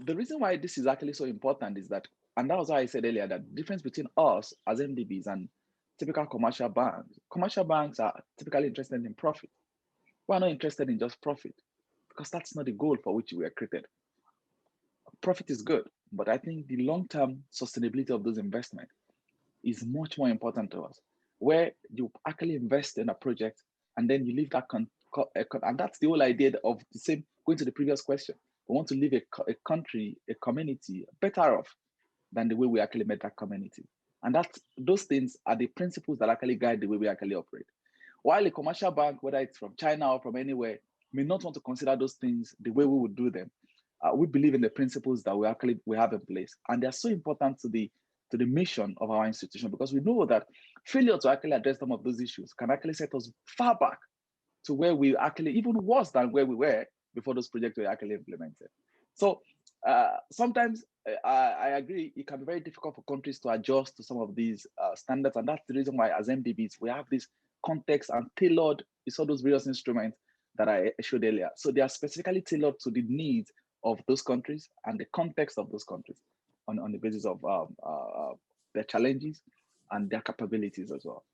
the reason why this is actually so important is that, and that was why I said earlier, that the difference between us as MDBs and typical commercial banks are typically interested in profit. We're not interested in just profit because that's not the goal for which we were created. Profit is good, but I think the long-term sustainability of those investments is much more important to us, where you actually invest in a project and then you leave that and that's the whole idea of the same, going to the previous question. We want to leave a country, a community better off than the way we actually met that community. And those things are the principles that actually guide the way we actually operate. While a commercial bank, whether it's from China or from anywhere, may not want to consider those things the way we would do them. We believe in the principles that we have in place, and they're so important to the mission of our institution, because we know that failure to actually address some of those issues can actually set us far back to where we actually, even worse than where we were before those projects were actually implemented. So sometimes I agree, it can be very difficult for countries to adjust to some of these standards, and that's the reason why as MDBs we have this context and tailored, you saw those various instruments that I showed earlier. So they are specifically tailored to the needs of those countries and the context of those countries on the basis of their challenges and their capabilities as well.